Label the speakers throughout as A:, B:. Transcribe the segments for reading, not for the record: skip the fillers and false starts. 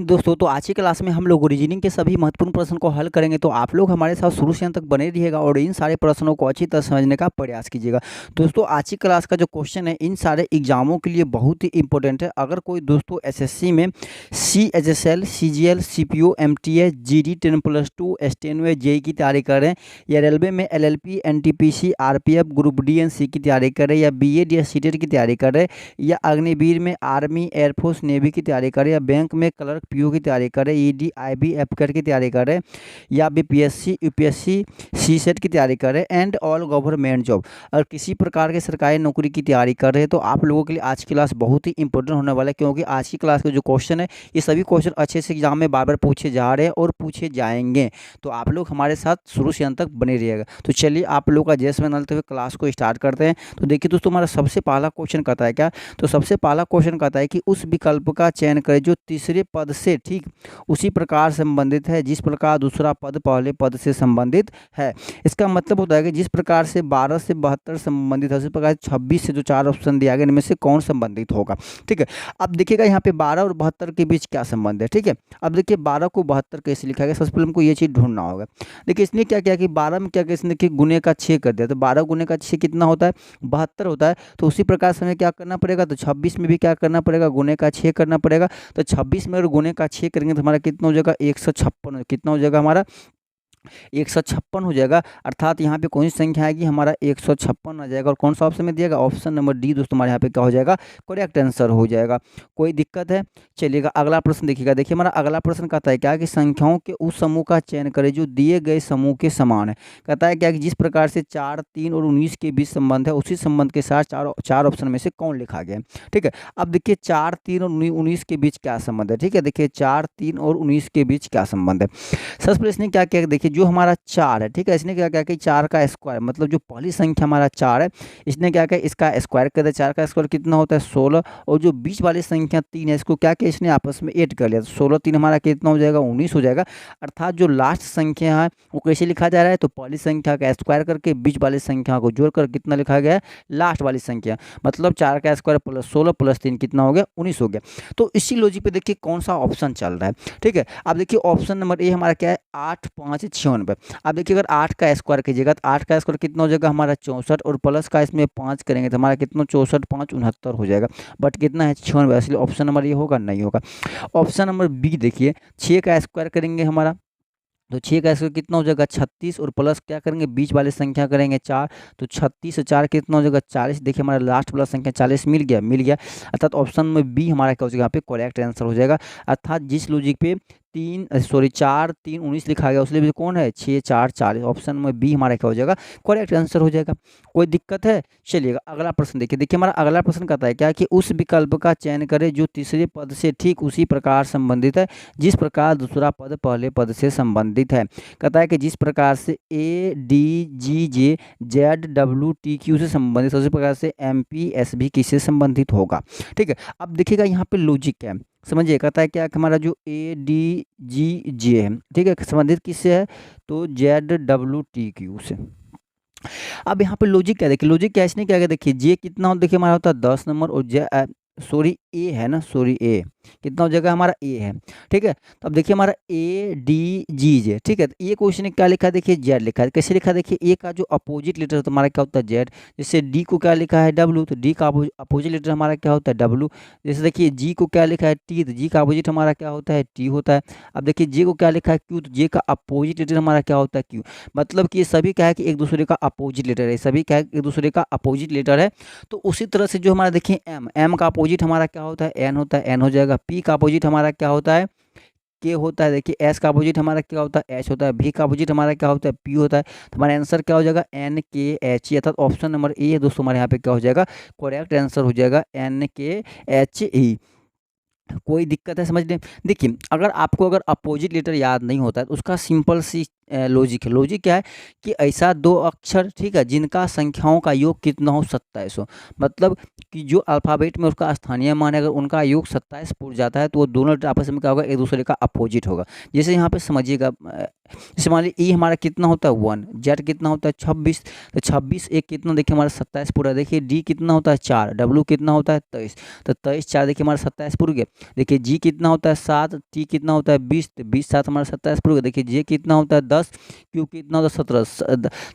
A: दोस्तों, तो आज की क्लास में हम लोग रीजनिंग के सभी महत्वपूर्ण प्रश्न को हल करेंगे। तो आप लोग हमारे साथ शुरू से अंत तक बने रहिएगा और इन सारे प्रश्नों को अच्छी तरह समझने का प्रयास कीजिएगा। दोस्तों, आज की क्लास का जो क्वेश्चन है इन सारे एग्जामों के लिए बहुत ही इंपॉर्टेंट है। अगर कोई दोस्तों एसएससी में CHSL, CGL, CPO, MTS, GD 10+2, steno, JE की तैयारी कर रहे हैं, या रेलवे में LLP, NTPC, RPF, group D and C की तैयारी कर रहे हैं, या BEd या सीटेट की तैयारी कर रहे हैं, या अग्निवीर में आर्मी, एयरफोर्स, नेवी की तैयारी कर रहे हैं, या बैंक में क्लर्क, PO की तैयारी कर रहे हैं, ED, IB, एपकेट की तैयारी कर रहे हैं, या BPSC, UPSC, CSET की तैयारी कर रहे हैं, एंड ऑल गवर्नमेंट जॉब, और किसी प्रकार के सरकारी नौकरी की तैयारी कर रहे हैं, तो आप लोगों के लिए आज की क्लास बहुत ही इंपॉर्टेंट होने वाला है। क्योंकि आज की क्लास के जो क्वेश्चन है ये सभी क्वेश्चन अच्छे से एग्जाम में बार बार पूछे जा रहे हैं और पूछे जाएंगे। तो आप लोग हमारे साथ शुरू से अंत तक बने रहिएगा। तो चलिए आप लोग का जैसे में नलते हुए क्लास को स्टार्ट करते हैं। तो देखिए दोस्तों, हमारा सबसे पहला क्वेश्चन कहता है क्या, तो सबसे पहला क्वेश्चन कहता है कि उस विकल्प का चयन करें जो तीसरे पद से ठीक उसी प्रकार संबंधित है जिस प्रकार दूसरा पद पहले पद से संबंधित है। इसका मतलब होता है कि जिस प्रकार से 12 से 72 संबंधित है उसी प्रकार 26 से जो 4 ऑप्शन दिया गया इनमें से कौन संबंधित होगा। ठीक है, अब देखिएगा यहाँ पे 12 और 72 के बीच क्या संबंध है। ठीक है, अब देखिए 12 को 72 कैसे लिखा गया, सबसे पहले हमको ये चीज़ ढूंढना होगा। देखिए इसने क्या किया कि 12 में क्या किया, इसने कि गुने का 6 कर दिया, तो 12 गुने का 6 कितना होता है, 72 होता है। तो उसी प्रकार से हमें क्या करना पड़ेगा, तो 26 में भी क्या करना पड़ेगा, गुने का 6 करना पड़ेगा। तो 26 में अगर गुने का 6 करेंगे तो हमारा कितना हो जाएगा, 156। कितना हो जाएगा हमारा, 156 हो जाएगा। अर्थात यहाँ पे कौन सी संख्या आएगी, हमारा 156 आ जाएगा। और कौन सा ऑप्शन में दिएगा, ऑप्शन नंबर डी दोस्तों हमारे यहाँ पे क्या हो जाएगा, करेक्ट आंसर हो जाएगा। कोई दिक्कत है, चलिएगा अगला प्रश्न देखिएगा। देखिए हमारा अगला प्रश्न कहता है क्या कि संख्याओं के उस समूह का चयन करें जो दिए गए समूह के समान है। कहता है क्या कि जिस प्रकार से 4, 3 और 19 के बीच संबंध है उसी संबंध के साथ चार ऑप्शन में से कौन लिखा गया है। ठीक है, अब देखिए 4, 3 और 19 के बीच क्या संबंध है। ठीक है, देखिए 4, 3 और 19 के बीच क्या संबंध है। सबसे पहले इसने क्या किया, देखिए जो हमारा 4 है, ठीक है, इसने क्या किया कि 4 का स्क्वायर, मतलब जो पहली संख्या हमारा 4 है इसने क्या किया इसका स्क्वायर कर दिया। 4 का स्क्वायर कितना होता है, 16। और जो बीच वाली संख्या 3 है इसको क्या किया इसने आपस में ऐड कर लिया, तो 16 3 हमारा कितना हो जाएगा, 19 हो जाएगा। अर्थात जो लास्ट संख्या है वो कैसे लिखा जा रहा है, तो पहली संख्या का स्क्वायर करके बीच वाली संख्या को जोड़कर कितना लिखा गया है, लास्ट वाली संख्या, मतलब 4 का स्क्वायर प्लस 16 प्लस 3 कितना हो गया, 19 हो गया। तो इसी लॉजिक पे देखिए कौन सा ऑप्शन चल रहा है। ठीक है, अब देखिए ऑप्शन नंबर ए हमारा क्या है, 8, 5, 96। अब देखिए अगर 8 का स्क्वायर कीजिएगा तो 8 का स्क्वायर कितना हो जाएगा हमारा 64, और प्लस का इसमें 5 करेंगे तो हमारा कितना 64, 5, 69 हो जाएगा। बट कितना है 96, इसलिए ऑप्शन नंबर ये होगा, नहीं होगा। ऑप्शन नंबर बी देखिए, 6 का स्क्वायर करेंगे हमारा, तो 6 का स्क्वायर कितना हो जाएगा 36, और प्लस क्या करेंगे बीच वाली संख्या करेंगे 4, तो 36 से 4 कितना हो जाएगा 40। देखिए हमारा लास्ट वाला संख्या 40 मिल गया। अर्थात ऑप्शन में बी हमारा क्या हो जाएगा, यहाँ पे करेक्ट आंसर हो जाएगा। अर्थात जिस लॉजिक पे 4, 3, 19 लिखा गया उसके लिए कौन है 6, 4, 40, ऑप्शन में बी हमारा क्या हो जाएगा, करेक्ट आंसर हो जाएगा। कोई दिक्कत है, चलिएगा अगला प्रश्न देखिए। देखिए हमारा अगला प्रश्न कहता है क्या कि उस विकल्प का चयन करें जो तीसरे पद से ठीक उसी प्रकार संबंधित है जिस प्रकार दूसरा पद पहले पद से संबंधित है। कहता है कि जिस प्रकार से ADGJ ZWTQ से संबंधित उसी प्रकार से MPSB किससे संबंधित होगा। ठीक है, अब देखिएगा यहाँ पे लॉजिक क्या है, समझिए। कहता है क्या कि हमारा जो ADGJ है, ठीक है, संबंधित किससे है, तो ZWTQ से। अब यहाँ पे लॉजिक क्या देखिए, लॉजिक क्या इसने क्या किया, देखिए जे कितना हो, देखिए हमारा होता है 10 नंबर, और ए है ना, ए कितना हो जाएगा हमारा ए है। ठीक है, तो अब देखिए हमारा ADGJ, ठीक है, तो ये क्वेश्चन ने क्या लिखा है, देखिए जेड लिखा है। कैसे लिखा है, देखिए ए का जो अपोजिट लेटर तो हमारा क्या होता है जेड, जैसे डी को क्या लिखा है डब्लू, तो डी का अपोजिट लेटर हमारा क्या होता है डब्लू। जैसे देखिए जी को क्या लिखा है टी, तो जी का अपोजिट हमारा क्या होता है टी होता है। अब देखिए जे को क्या लिखा है क्यू, तो जे का अपोजिट लेटर हमारा क्या होता है क्यू। मतलब कि ये सभी क्या है कि एक दूसरे का अपोजिट लेटर है, सभी क्या है एक दूसरे का अपोजिट लेटर है। तो उसी तरह से जो हमारा देखिए एम का अपोजिट हमारा क्या होता है एन होता है, एन हो जाएगा। पी का अपोजिट हमारा क्या होता है के होता है। देखिए एस का अपोजिट हमारा क्या होता है एच होता है। भी का अपोजिट हमारा क्या होता है पी होता है। तो हमारा आंसर क्या हो जाएगा NKHE, अर्थात ऑप्शन नंबर ए है दोस्तों हमारे यहाँ पे क्या हो जाएगा, करेक्ट आंसर हो जाएगा NKHE। कोई दिक्कत है समझने। देखिए अगर आपको अपोजिट लेटर याद नहीं होता है तो उसका सिंपल सी लॉजिक है। लॉजिक क्या है कि ऐसा दो अक्षर, ठीक है, जिनका संख्याओं का योग कितना हो 27 हो, मतलब कि जो अल्फ़ाबेट में उसका स्थानीय मान है, अगर उनका योग 27 पूर जाता है तो वो दोनों आपस में क्या होगा, एक दूसरे का अपोजिट होगा। जैसे यहाँ पे समझिएगा, जैसे मान लीजिए ई हमारा कितना होता है 1, जेड कितना होता है 26, तो 26 एक कितना देखिए हमारा 27 पूरा। देखिए डी कितना होता है 4, डब्ल्यू कितना होता है 23, तो 23 4 देखिए हमारा 27 पूर गया। देखिए जी कितना होता है 7, टी कितना होता है 20, तो 20 7 हमारा 27 पूरा। देखिए जे कितना होता है 10, क्यू कितना होता है 17,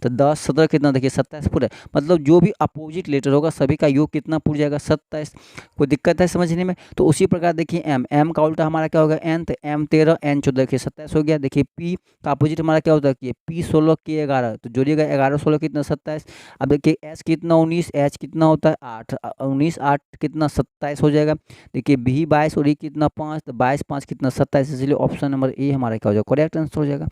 A: तो 10 17 कितना देखिए 27 पूरा। मतलब जो भी अपोजिट लेटर होगा सभी का योग कितना पूर जाएगा 27। कोई दिक्कत है समझने में? तो उसी प्रकार देखिए एम का उल्टा हमारा क्या होगा एन, तो एम 13 एन 14 देखिए 27 हो गया। देखिए पी का अपोजिट हमारा क्या होता है कि पी 16 के 11, तो जोड़िएगा 11 16 कितना 27। अब देखिए एस कितना 19, एच कितना होता है 8, 19 8 कितना 27 हो जाएगा। देखिए बी 22 और ई कितना 5, तो 22 5 कितना 27, इसलिए ऑप्शन नंबर ए हमारा क्या हो जाएगा, करेक्ट आंसर हो जाएगा।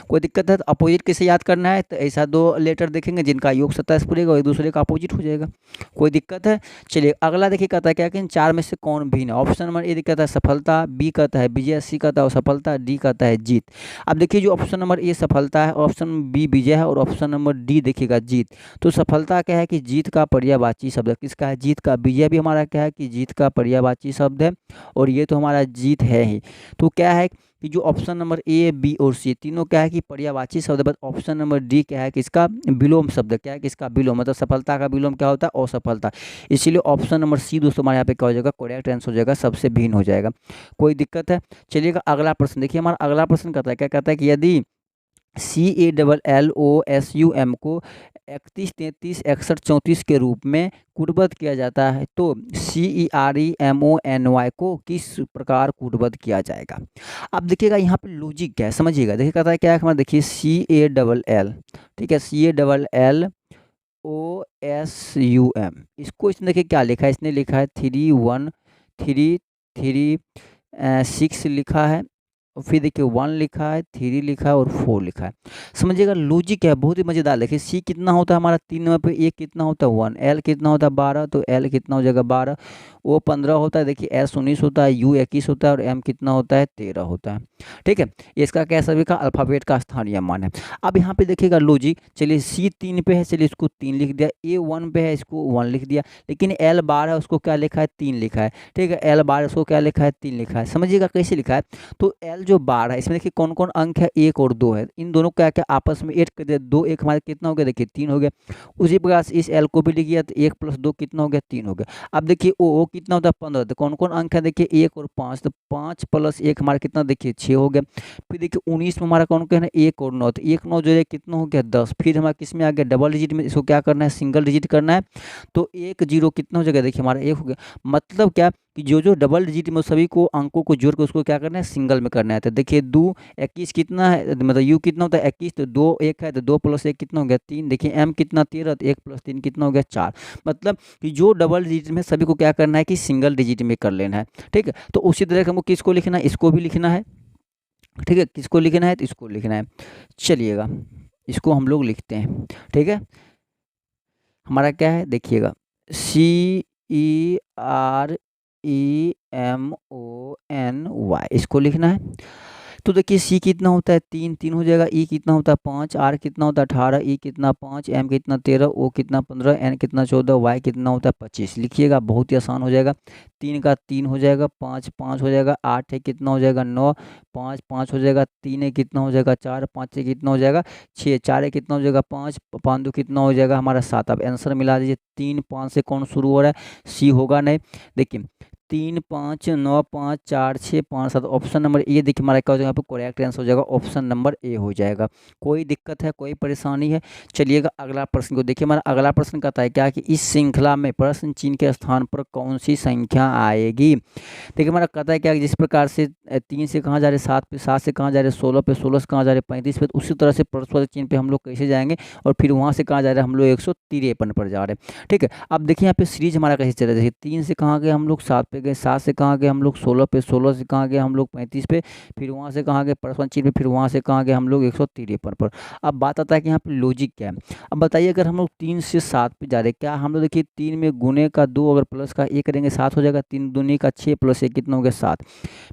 A: कोई दिक्कत है? तो अपोजिट कैसे याद करना है, तो ऐसा दो लेटर देखेंगे जिनका योग 27 पूरेगा और एक दूसरे का अपोजिट हो जाएगा। कोई दिक्कत है? चलिए अगला देखिए कहता है क्या कि इन चार में से कौन भिन्न है। ऑप्शन नंबर ए कहता है सफलता, बी कहता है विजय, सी कहता है असफलता, डी कहता है जीत। अब देखिए जो ऑप्शन नंबर ए सफलता है, ऑप्शन बी विजय है और ऑप्शन नंबर डी देखिएगा जीत। तो सफलता क्या है कि जीत का पर्यायवाची शब्द है, किसका है, जीत का। विजय भी हमारा क्या है कि जीत का पर्यायवाची शब्द है, और ये तो हमारा जीत है ही। तो क्या है कि जो ऑप्शन नंबर ए बी और सी तीनों क्या है कि पर्यायवाची शब्द है, बट ऑप्शन नंबर डी क्या है कि इसका विलोम शब्द है। क्या है कि इसका विलोम, मतलब सफलता का विलोम क्या होता है, असफलता। इसीलिए ऑप्शन नंबर सी दोस्तों हमारे यहाँ पे क्या हो जाएगा, करेक्ट आंसर हो जाएगा, सबसे भिन्न हो जाएगा। कोई दिक्कत है? चलिएगा अगला प्रश्न देखिए, हमारा अगला प्रश्न कहता है क्या कहता है कि यदि CALLOSUM को 31 33 61 34 के रूप में कूटबद्ध किया जाता है तो CEREMONY को किस प्रकार कूटबद्ध किया जाएगा। अब देखिएगा यहाँ पे लॉजिक क्या है समझिएगा। देखिए कहता है क्या है हमारा, देखिए CALL, ठीक है, CALLOSUM, इसको इसने देखिए क्या लिखा है, इसने लिखा है 3 1 3 3 6 लिखा है, और फिर देखिए 1 लिखा है, 3 लिखा है और 4 लिखा है। समझिएगा लॉजिक क्या है, बहुत ही मज़ेदार। देखिए सी कितना होता है हमारा 3 नंबर पे, ए कितना होता है 1, एल कितना होता है 12, तो एल कितना हो जाएगा 12, ओ 15 होता है, देखिए एस 19 होता है, यू 21 होता है और एम कितना होता है 13 होता है। ठीक है, इसका क्या सभी का अल्फ़ाबेट का स्थानीय मान है। अब यहाँ पे देखिएगा लॉजिक, चलिए सी 3 पे है, चलिए इसको 3 लिख दिया, ए 1 पे है इसको 1 लिख दिया, लेकिन एल 12 है उसको क्या लिखा है 3 लिखा है। ठीक है, एल 12 उसको क्या लिखा है 3 लिखा है। समझिएगा कैसे लिखा है, तो एल जो 12 है इसमें देखिए कौन कौन अंक है, 1 और 2 है, इन दोनों क्या क्या आपस में ऐड कर दिया, 2 1 हमारे कितना हो गया, देखिए 3 हो गया। उसी प्रकार से इस एल को भी लिख दिया तो 1 + 2 कितना हो गया 3 हो गया। अब देखिए ओ कितना होता है 15, तो कौन कौन अंक है देखिए 1 और 5, तो 5 + 1 हमारा कितना देखिए 6 हो गया। फिर देखिए 19 में हमारा कौन कहना है 1 और 9, तो 1 9 जो है कितना हो गया 10। फिर हमारा किस में आ गया डबल डिजिट में, इसको क्या करना है सिंगल डिजिट करना है, तो 1 0 कितना हो जाएगा देखिए हमारा 1 हो गया। मतलब क्या कि जो डबल डिजिट में सभी को अंकों को जोड़ कर उसको क्या करना है सिंगल में करना है। तो देखिए 2 21 कितना है, मतलब यू कितना होता है 21, तो 2 1 है, तो 2 + 1 कितना हो गया 3। देखिए एम कितना 13, तो 1 + 3 कितना हो गया 4। मतलब कि जो डबल डिजिट में सभी को क्या करना है कि सिंगल डिजिट में कर लेना है। ठीक है, तो उसी तरह से हमको किसको लिखना है, इसको भी लिखना है। ठीक है, किसको लिखना है, तो इसको लिखना है। चलिएगा इसको हम लोग लिखते हैं। ठीक है, हमारा क्या है देखिएगा CEREMONY, इसको लिखना है। तो देखिए सी कितना होता है 3 3 हो जाएगा, ई कितना होता है 5, आर कितना होता है 18, ई कितना 5, एम कितना 13, ओ कितना 15, एन कितना 14, वाई कितना होता है 25। लिखिएगा बहुत ही आसान हो जाएगा। 3 का 3 हो जाएगा, 5 5 हो जाएगा, 8 है कितना हो जाएगा 9, 5 5 हो जाएगा, 3 है कितना हो जाएगा 4, 5 है कितना हो जाएगा 6, 4 है कितना हो जाएगा 5, 5 2 कितना हो जाएगा हमारा 7। अब आंसर मिला दीजिए, 3 5 से कौन शुरू हो रहा है, सी होगा नहीं। देखिए 3 5 9 5 4 6 5 7, ऑप्शन नंबर ए देखिए हमारा क्या हो जाएगा, यहाँ पे करेक्ट आंसर हो जाएगा, ऑप्शन नंबर ए हो जाएगा। कोई दिक्कत है, कोई परेशानी है? चलिएगा अगला प्रश्न को देखिए, हमारा अगला प्रश्न कहता है क्या कि इस श्रृंखला में प्रश्न चिन्ह के स्थान पर कौन सी संख्या आएगी। देखिए हमारा कहता है क्या कि जिस प्रकार से 3 से कहाँ जा रहे 7 पे, 7 से कहाँ जा रहे 16 पे, 16 से कहाँ जा रहे 35 पे, तो उसी तरह से प्रश्न चिन्ह पे हम लोग कैसे जाएंगे और फिर वहाँ से कहाँ जा रहे हैं हम लोग 153 पर जा रहे हैं। ठीक है, अब देखिए यहाँ पे सीरीज हमारा कैसे चल रहा है, देखिए 3 से कहाँ गए हम लोग 7 पे गए, 7 से कहाँ गए हम लोग 16 पे, 16 से कहाँ गए हम लोग 35 पे, फिर वहाँ से कहाँ गए प्रश्न चिन्ह पे, फिर वहाँ से कहाँ गए हम लोग 153 पर। अब बात आता है कि यहाँ पे लॉजिक क्या है। अब बताइए अगर हम लोग 3 से 7 पे जा रहे हैं, क्या हम लोग देखिए 3 में गुने का 2 अगर प्लस का 1 करेंगे 7 हो जाएगा, 3 दूनी का 6 प्लस 1 कितना हो गया 7।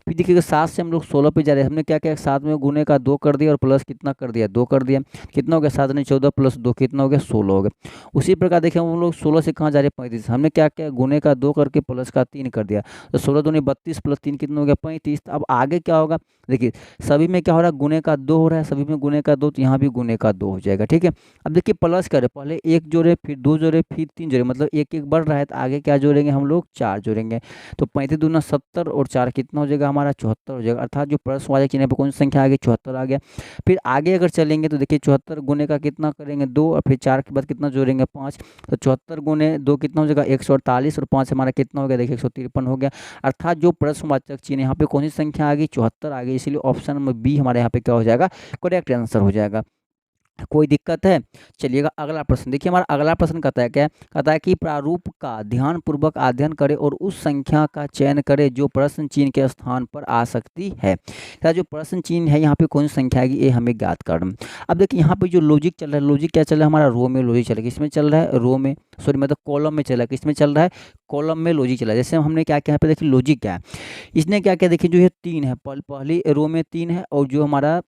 A: फिर देखिएगा 7 से हम लोग 16 पे जा रहे हैं, हमने क्या किया 7 में गुने का 2 कर दिया और प्लस कितना कर दिया 2 कर दिया, कितना हो गया 7 ने 14 प्लस 2 कितना हो गया 16 हो गया। उसी प्रकार देखिए हम लोग 16 से कहाँ जा रहे हैं 35, हमने क्या किया गुने का 2 करके प्लस का 3 कर दिया, तो 16 दूनी 32 प्लस 3 कितना हो गया 35। अब आगे क्या होगा, देखिए सभी में क्या हो रहा है गुने का 2 हो रहा है, सभी में गुने का 2, तो यहाँ भी गुने का 2 हो जाएगा। ठीक है, अब देखिए प्लस करें, पहले 1 जोड़े फिर 2 जोड़े फिर 3 जोड़े, मतलब 1 1 बढ़ रहा है, तो आगे क्या जोड़ेंगे हम लोग 4 जोड़ेंगे, तो 35 दूना 70 और 4 कितना हो जाएगा हमारा 74 हो जाएगा, अर्थात जो प्रश्नवाचक चिन्ह पे कौन सी संख्या आ गई 74 आ गया। फिर आगे अगर चलेंगे तो देखिए 74 गुने का कितना करेंगे 2 और फिर 4 के बाद कितना जोड़ेंगे 5, तो 74 गुने 2 कितना हो जाएगा 148 और 5 हमारा कितना हो गया देखिए 153 हो गया, अर्थात जो प्रश्नवाचक चिन्ह यहाँ पे कौन सी संख्या आ गई 74 आ गई, इसलिए ऑप्शन नंबर बी हमारे यहाँ पे क्या हो जाएगा करेक्ट आंसर हो जाएगा। कोई दिक्कत है? चलिएगा अगला प्रश्न देखिए, हमारा अगला प्रश्न कहता है क्या, कहता है कि प्रारूप का ध्यानपूर्वक अध्ययन करें और उस संख्या का चयन करें जो प्रश्न चिन्ह के स्थान पर आ सकती है। क्या जो प्रश्न चिन्ह है यहाँ पे कौन सी संख्या आएगी ये हमें ज्ञात करना। अब देखिए यहाँ पे जो लॉजिक चल रहा है, लॉजिक क्या चल रहा है हमारा रो में लॉजिक चल रहा है, किसमें चल रहा है रो में, सॉरी मतलब कॉलम में चल रहा है, किसमें चल रहा है कॉलम में लॉजिक चल रहा है। जैसे हमने क्या किया यहाँ पे देखिए लॉजिक क्या है, इसने क्या किया देखिए जो ये 3 है पहली रो में 3 है और जो हमारा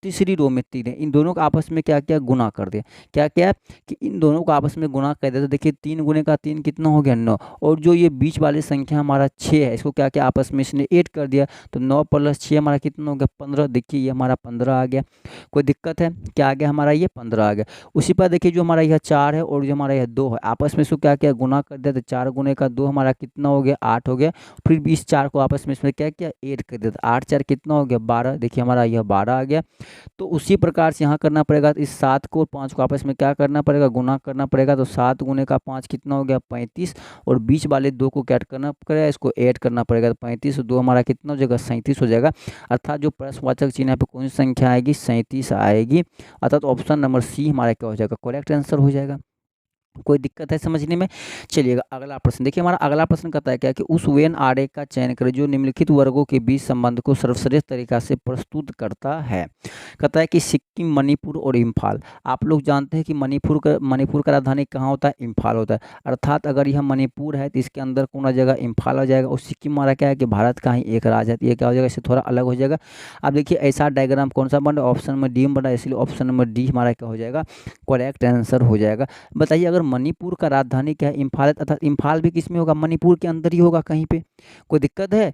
A: तीसरी रो में 3 है, इन दोनों को आपस में क्या किया गुना कर दिया, क्या किया कि इन दोनों को आपस में गुना कर दिया, तो देखिए 3 गुने का 3 कितना हो गया 9, और जो ये बीच वाली संख्या हमारा 6 है इसको क्या किया आपस में इसने 8 कर दिया, तो 9 प्लस 6 हमारा कितना हो गया 15, देखिए ये हमारा 15 आ गया। कोई दिक्कत है, क्या आ गया हमारा ये 15 आ गया। उसी पर देखिए जो हमारा यह 4 है और जो हमारा यह 2 है आपस में इसको क्या किया गुना कर दिया, तो 4 गुने का 2 हमारा कितना हो गया 8 हो गया, फिर 20 4 को आपस में इसमें क्या किया 8 कर दिया, तो 8 4 कितना हो गया 12, देखिए हमारा यह 12 आ गया। तो उसी प्रकार से यहाँ करना पड़ेगा, तो इस 7 को और 5 को आपस में क्या करना पड़ेगा गुना करना पड़ेगा, तो 7 गुने का 5 कितना हो गया 35, और बीच वाले 2 को क्या करना पड़ेगा इसको ऐड करना पड़ेगा, तो 35 और 2 हमारा कितना हो जाएगा 37 हो जाएगा, अर्थात जो प्रश्नवाचक चिन्ह यहाँ पे कौन सी संख्या आएगी 37 आएगी, अर्थात ऑप्शन नंबर सी हमारा क्या हो जाएगा करेक्ट आंसर हो जाएगा। कोई दिक्कत है समझने में? चलिएगा अगला प्रश्न देखिए, हमारा अगला प्रश्न कहता है क्या कि उस वेन आरेख का चयन करें जो निम्नलिखित वर्गों के बीच संबंध को सर्वश्रेष्ठ तरीका से प्रस्तुत करता है। कहता है कि सिक्किम, मणिपुर और इम्फाल। आप लोग जानते हैं कि मणिपुर का राजधानी कहाँ होता है इम्फाल होता है, अर्थात अगर यह मणिपुर है तो इसके अंदर कौन आ जाएगा इम्फाल आ जाएगा, और सिक्किम हमारा क्या है कि भारत का ही एक राज्य है, तो ये क्या हो जाएगा इससे थोड़ा अलग हो जाएगा। अब देखिए ऐसा डायग्राम कौन सा बन रहा है ऑप्शन नंबर डी में बन रहा है, इसलिए ऑप्शन नंबर डी हमारा क्या हो जाएगा करेक्ट आंसर हो जाएगा। बताइए अगर मणिपुर का राजधानी क्या है इम्फाल है, अर्थात इम्फाल भी किस में होगा मणिपुर के अंदर ही होगा कहीं पे, कोई दिक्कत है?